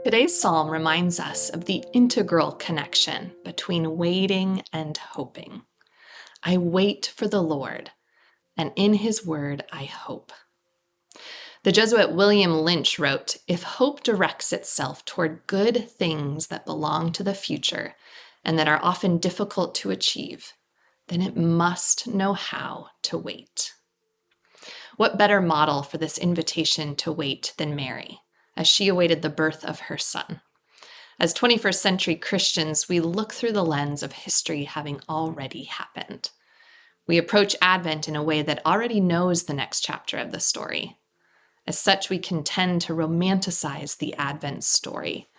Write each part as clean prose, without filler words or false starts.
Today's psalm reminds us of the integral connection between waiting and hoping. I wait for the Lord, and in his word I hope. The Jesuit William Lynch wrote, "If hope directs itself toward good things that belong to the future and that are often difficult to achieve, then it must know how to wait." What better model for this invitation to wait than Mary, as she awaited the birth of her son? As 21st century Christians, we look through the lens of history having already happened. We approach Advent in a way that already knows the next chapter of the story. As such, we can tend to romanticize the Advent story,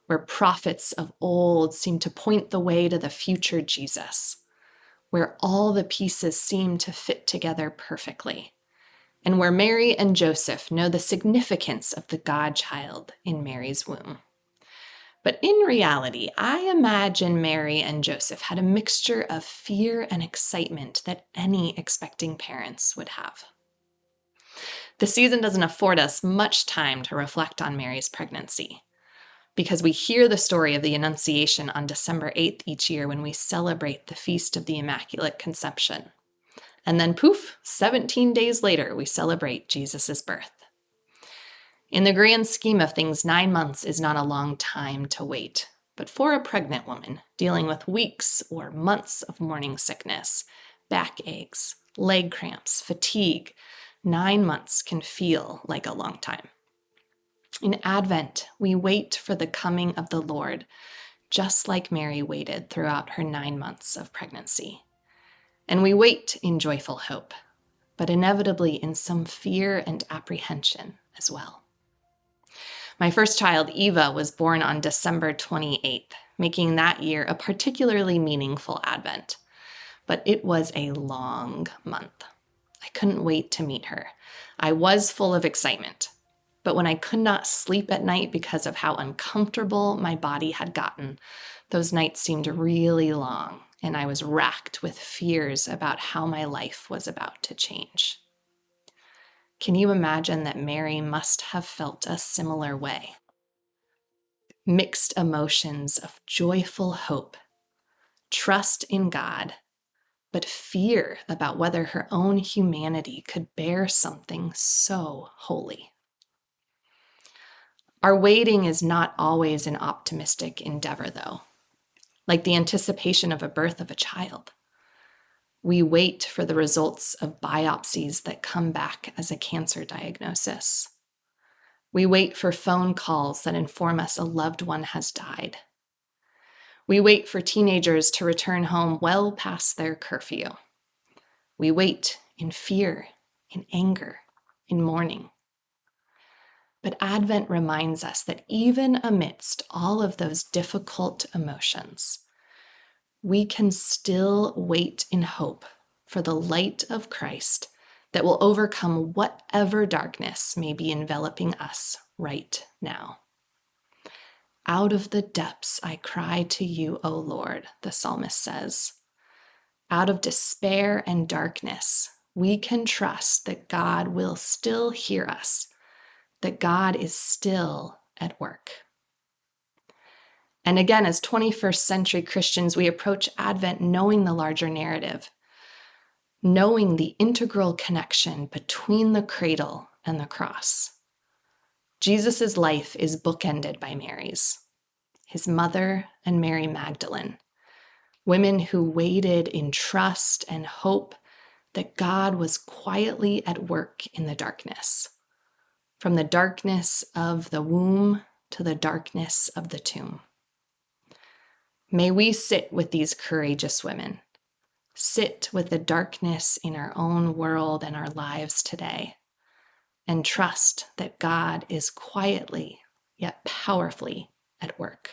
where prophets of old seem to point the way to the future Jesus, where all the pieces seem to fit together perfectly, and where Mary and Joseph know the significance of the God-child in Mary's womb. But in reality, I imagine Mary and Joseph had a mixture of fear and excitement that any expecting parents would have. The season doesn't afford us much time to reflect on Mary's pregnancy, because we hear the story of the Annunciation on December 8th each year when we celebrate the Feast of the Immaculate Conception. And then poof, 17 days later, we celebrate Jesus' birth. In the grand scheme of things, 9 months is not a long time to wait. But for a pregnant woman dealing with weeks or months of morning sickness, backaches, leg cramps, fatigue, 9 months can feel like a long time. In Advent, we wait for the coming of the Lord, just like Mary waited throughout her 9 months of pregnancy. And we wait in joyful hope, but inevitably in some fear and apprehension as well. My first child, Eva, was born on December 28th, making that year a particularly meaningful Advent. But it was a long month. I couldn't wait to meet her. I was full of excitement. But when I could not sleep at night because of how uncomfortable my body had gotten, those nights seemed really long, and I was racked with fears about how my life was about to change. Can you imagine that Mary must have felt a similar way? Mixed emotions of joyful hope, trust in God, but fear about whether her own humanity could bear something so holy. Our waiting is not always an optimistic endeavor, though, like the anticipation of a birth of a child. We wait for the results of biopsies that come back as a cancer diagnosis. We wait for phone calls that inform us a loved one has died. We wait for teenagers to return home well past their curfew. We wait in fear, in anger, in mourning. But Advent reminds us that even amidst all of those difficult emotions, we can still wait in hope for the light of Christ that will overcome whatever darkness may be enveloping us right now. Out of the depths I cry to you, O Lord, the psalmist says. Out of despair and darkness, we can trust that God will still hear us, that God is still at work. And again, as 21st century Christians, we approach Advent knowing the larger narrative, knowing the integral connection between the cradle and the cross. Jesus' life is bookended by Mary's, his mother and Mary Magdalene, women who waited in trust and hope that God was quietly at work in the darkness, from the darkness of the womb to the darkness of the tomb. May we sit with these courageous women, sit with the darkness in our own world and our lives today, and trust that God is quietly yet powerfully at work.